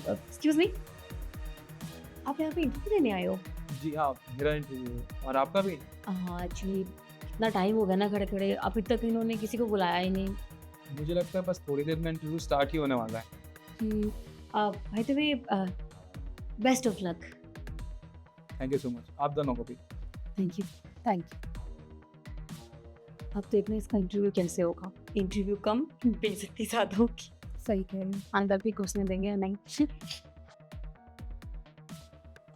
Excuse me, आप यहाँ पे इंटरव्यू देने आए हो? जी हाँ, मेरा इंटरव्यू है और आपका भी। हाँ जी, इतना टाइम हो गया ना खड़े खड़े, अभी तक इन्होंने किसी को बुलाया ही नहीं। मुझे लगता है बस थोड़ी देर में इंटरव्यू स्टार्ट ही होने वाला है। By the way, best of luck. Thank you so much, आप दोनों को भी। Thank you. Thank you. अब देखना इसका इंटरव्यू कैसे होगा। इंटरव्यू कम, बेइज्जती ज़्यादा होगी। सही कह रही हूँ, अंदर भी घुसने देंगे या नहीं।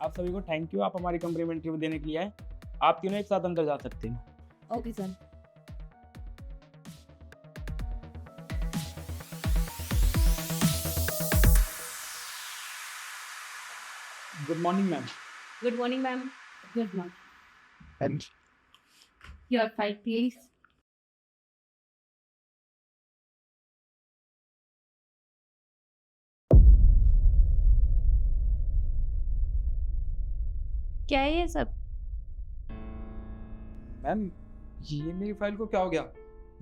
आप सभी को थैंक यू, आप हमारी कंपनी में इंटरव्यू देने के लिए आए। आप तीनों एक साथ अंदर जा सकते हैं। Okay sir. Good morning ma'am. Good morning ma'am. Good morning. And your file please. क्या है ये सब? मैम, ये मेरी फाइल को क्या हो गया?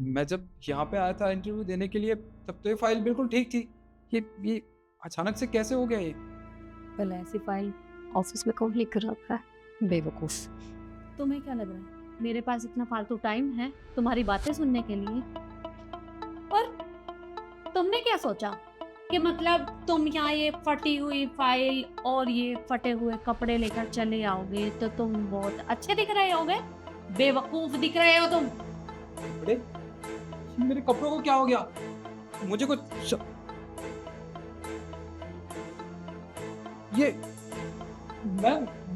मैं जब यहाँ पे आया था इंटरव्यू देने के लिए तब तो ये फाइल बिल्कुल ठीक थी। ये अचानक से कैसे हो गया ये? पहले ऐसी फाइल ऑफिस में कौन लेकर रखा है? बेवकूफ। तुम्हें क्या लग रहा है मेरे पास इतना फालतू टाइम है तुम्हारी बातें सुनने के लिए? और तुमने क्या सोचा कि मतलब तुम यहाँ ये फटी हुई फाइल और ये फटे हुए कपड़े लेकर चले आओगे तो तुम बहुत अच्छे दिख रहे होगे? बेवकूफ दिख रहे हो तुम। अरे, मेरे कपड़ों को क्या हो गया? मुझे कुछ ये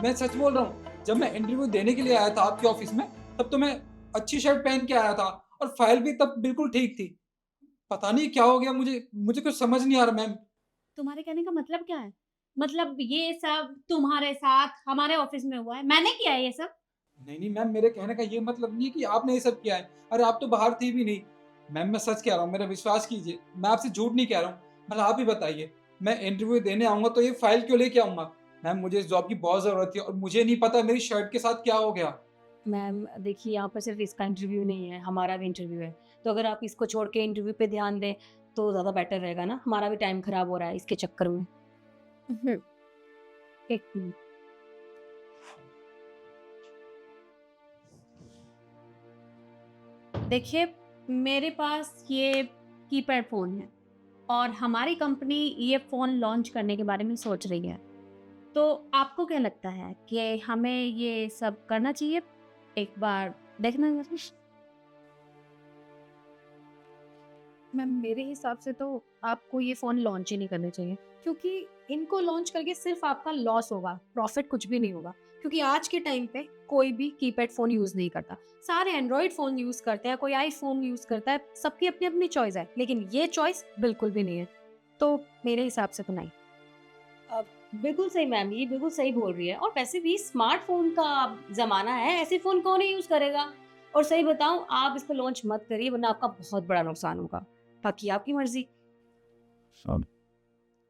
मैं सच बोल रहा हूँ। जब मैं इंटरव्यू देने के लिए आया था आपके ऑफिस में तब तो मैं अच्छी शर्ट पहन के आया था और फाइल भी तब बिल्कुल ठीक थी। पता नहीं क्या हो गया, मुझे कुछ समझ नहीं आ रहा मैम। तुम्हारे कहने का मतलब क्या है? मतलब ये सब तुम्हारे साथ हमारे ऑफिस में हुआ है? मैंने किया है ये सब? नहीं मैम, मेरे कहने का ये मतलब नहीं है कि आपने ये सब किया है। अरे आप तो बाहर थी भी नहीं। मैम मैं सच कह रहा हूँ, मेरा विश्वास कीजिए, मैं आपसे झूठ नहीं कह रहा हूँ। मतलब आप ही बताइए, मैं इंटरव्यू देने आऊंगा तो ये फाइल क्यों लेके आऊंगा? मैम मुझे इस जॉब की बहुत जरूरत थी और मुझे नहीं पता मेरी शर्ट के साथ क्या हो गया। मैम देखिए, यहाँ पर सिर्फ इसका इंटरव्यू नहीं है, हमारा भी इंटरव्यू है। तो अगर आप इसको छोड़ के इंटरव्यू पे ध्यान दें तो ज़्यादा बेटर रहेगा ना। हमारा भी टाइम खराब हो रहा है इसके चक्कर में। एक मिनट। देखिए, मेरे पास ये कीपैड फ़ोन है और हमारी कंपनी ये फ़ोन लॉन्च करने के बारे में सोच रही है। तो आपको क्या लगता है कि हमें ये सब करना चाहिए? एक बार देखना ज़रा। मैम मेरे हिसाब से तो आपको ये फ़ोन लॉन्च ही नहीं करने चाहिए, क्योंकि इनको लॉन्च करके सिर्फ आपका लॉस होगा, प्रॉफिट कुछ भी नहीं होगा। क्योंकि आज के टाइम पे कोई भी कीपैड फ़ोन यूज़ नहीं करता, सारे एंड्रॉयड फ़ोन यूज़ करते हैं, कोई आईफ़ोन यूज़ करता है, सबकी अपनी अपनी चॉइस है, लेकिन ये चॉइस बिल्कुल भी नहीं है। तो मेरे हिसाब से तो नहीं। बिल्कुल सही मैम, ये बिल्कुल सही बोल रही है। और वैसे भी स्मार्टफ़ोन का ज़माना है, ऐसे फ़ोन कौन ही यूज़ करेगा? और सही बताऊँ, आप इसको लॉन्च मत करिए वरना आपका बहुत बड़ा नुकसान होगा। बाकी आपकी मर्ज़ी।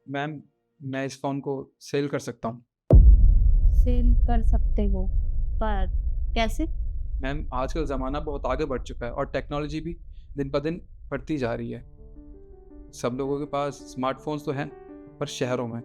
मैम, मैं इस फोन को सेल कर सकता हूँ। सेल कर सकते हो, पर कैसे? मैम आजकल ज़माना बहुत आगे बढ़ चुका है और टेक्नोलॉजी भी दिन ब दिन बढ़ती जा रही है। सब लोगों के पास स्मार्टफोन्स तो हैं, पर शहरों में,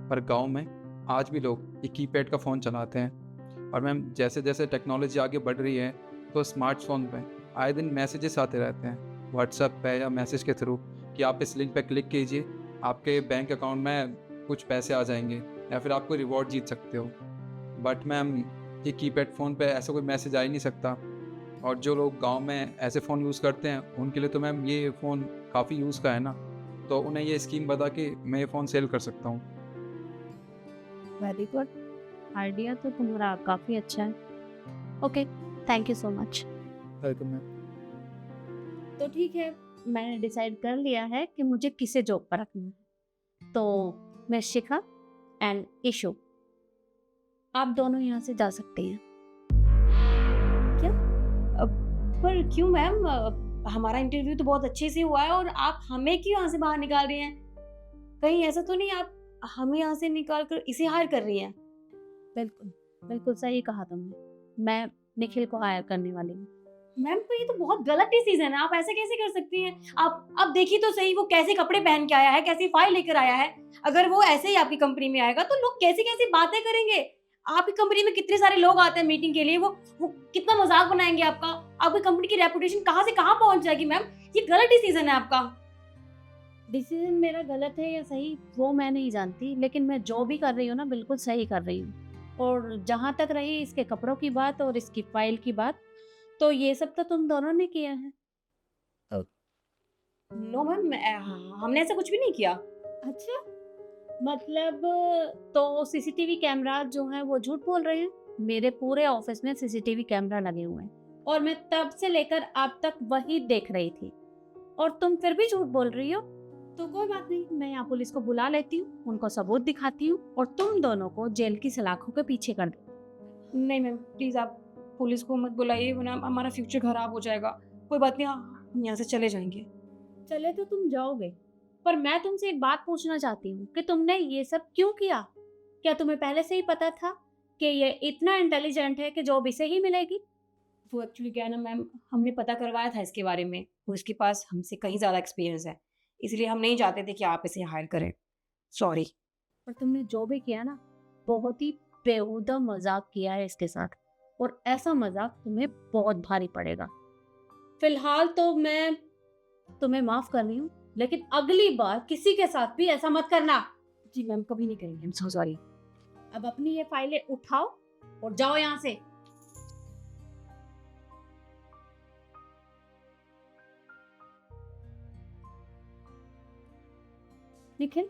पर गांव में आज भी लोग ये कीपैड का फ़ोन चलाते हैं। और मैम जैसे जैसे टेक्नोलॉजी आगे बढ़ रही है तो स्मार्टफोन पे आए दिन मैसेजेस आते रहते हैं व्हाट्सएप पे या मैसेज के थ्रू कि आप इस लिंक पे क्लिक कीजिए, आपके बैंक अकाउंट में कुछ पैसे आ जाएंगे या फिर आप कोई रिवॉर्ड जीत सकते हो। बट मैम ये कीपैड फ़ोन पे ऐसा कोई मैसेज आ ही नहीं सकता। और जो लोग गांव में ऐसे फ़ोन यूज़ करते हैं उनके लिए तो मैम ये फ़ोन काफ़ी यूज़ का है ना, तो उन्हें ये स्कीम बता के मैं ये फ़ोन सेल कर सकता हूँ। वेरी गुड, आइडिया तो तुम्हारा काफ़ी अच्छा है। Okay, thank you so much. Welcome ma'am. तो ठीक है, मैंने डिसाइड कर लिया है कि मुझे किसे जॉब पर रखना है। तो मैं शिखा एंड इशू, आप दोनों यहाँ से जा सकते हैं। क्या? पर क्यों मैम? हमारा इंटरव्यू तो बहुत अच्छे से हुआ है और आप हमें क्यों यहाँ से बाहर निकाल रही हैं? कहीं ऐसा तो नहीं आप हमें यहाँ से निकाल कर इसे हायर कर रही हैं? बिल्कुल, बिल्कुल सही कहा तुमने। निखिल को हायर करने वाली हूँ। मैम तो ये तो बहुत गलत डिसीजन है, आप ऐसे कैसे कर सकती हैं? आप देखिए तो सही वो कैसे कपड़े पहन के आया है, कैसी फाइल लेकर आया है। अगर वो ऐसे ही आपकी कंपनी में आएगा तो लोग कैसी कैसी बातें करेंगे। आपकी कंपनी में कितने सारे लोग आते हैं मीटिंग के लिए, वो कितना मजाक बनाएंगे आपका। आपकी कंपनी की रेपुटेशन कहाँ से कहाँ पहुंच जाएगी। मैम ये गलत डिसीजन है आपका। डिसीजन मेरा गलत है या सही वो मैं नहीं जानती, लेकिन मैं जो भी कर रही हूँ ना बिल्कुल सही कर रही हूँ। और जहाँ तक रही इसके कपड़ों की बात और इसकी फाइल की बात, तो ये सब तो तुम दोनों ने किया है। नो मैम, हमने ऐसा कुछ भी नहीं किया। अच्छा, मतलब तो सीसीटीवी कैमरा जो है वो झूठ बोल रहे हैं। मेरे पूरे ऑफिस में सीसीटीवी कैमरा लगे हुए हैं और मैं तब से लेकर अब तक वही देख रही थी, और तुम फिर भी झूठ बोल रही हो। तो कोई बात नहीं, मैं यहाँ पुलिस को बुला लेती हूँ, उनको सबूत दिखाती हूँ और तुम दोनों को जेल की सलाखों के पीछे कर देती। नहीं मैम प्लीज आप पुलिस को मत बुलाइए, वरना हमारा फ्यूचर खराब हो जाएगा। कोई बात नहीं, हम यहाँ से चले जाएंगे। चले तो तुम जाओगे, पर मैं तुमसे एक बात पूछना चाहती हूँ कि तुमने ये सब क्यों किया? क्या तुम्हें पहले से ही पता था कि ये इतना इंटेलिजेंट है कि जॉब इसे ही मिलेगी? वो एक्चुअली क्या है ना मैम, हमने पता करवाया था इसके बारे में, और इसके पास हमसे कहीं ज़्यादा एक्सपीरियंस है, इसलिए हम नहीं चाहते थे कि आप इसे हायर करें। सॉरी। पर तुमने जो भी किया ना, बहुत ही बेहुदा मजाक किया है इसके साथ, और ऐसा मजाक तुम्हें बहुत भारी पड़ेगा। फिलहाल तो मैं तुम्हें माफ कर रही हूँ, लेकिन अगली बार किसी के साथ भी ऐसा मत करना। जी मैम, कभी नहीं करेंगे, हम सो सॉरी। अब अपनी ये फाइलें उठाओ और जाओ यहाँ से। निखिल,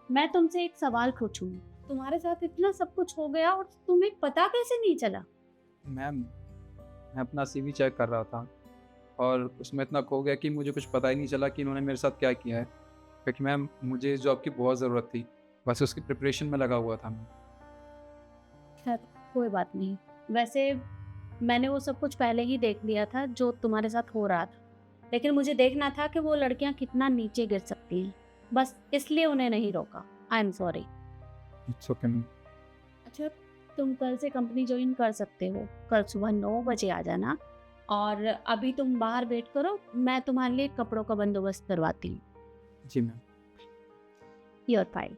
मैं तुमसे एक सवाल पूछूंगी। तुम्हारे साथ इतना सब कुछ हो गया और तुम्हें पता कैसे नहीं चला? मैम मैं अपना सीवी चेक कर रहा था और उसमें इतना खो गया कि मुझे कुछ पता ही नहीं चला कि इन्होंने मेरे साथ क्या किया है, क्योंकि मैम मुझे इस जॉब की बहुत ज़रूरत थी, बस उसकी प्रिपरेशन में लगा हुआ था मैं। खैर कोई बात नहीं, वैसे मैंने वो सब कुछ पहले ही देख लिया था जो तुम्हारे साथ हो रहा था, लेकिन मुझे देखना था कि वो लड़कियां कितना नीचे गिर सकती हैं, बस इसलिए उन्हें नहीं रोका। I am sorry. It's okay ma'am. अच्छा, तुम कल से कंपनी ज्वाइन कर सकते हो। कल सुबह 9 बजे आ जाना, और अभी तुम बाहर वेट करो, मैं तुम्हारे लिए कपड़ों का बंदोबस्त करवाती हूँ। जी मैम। Your file.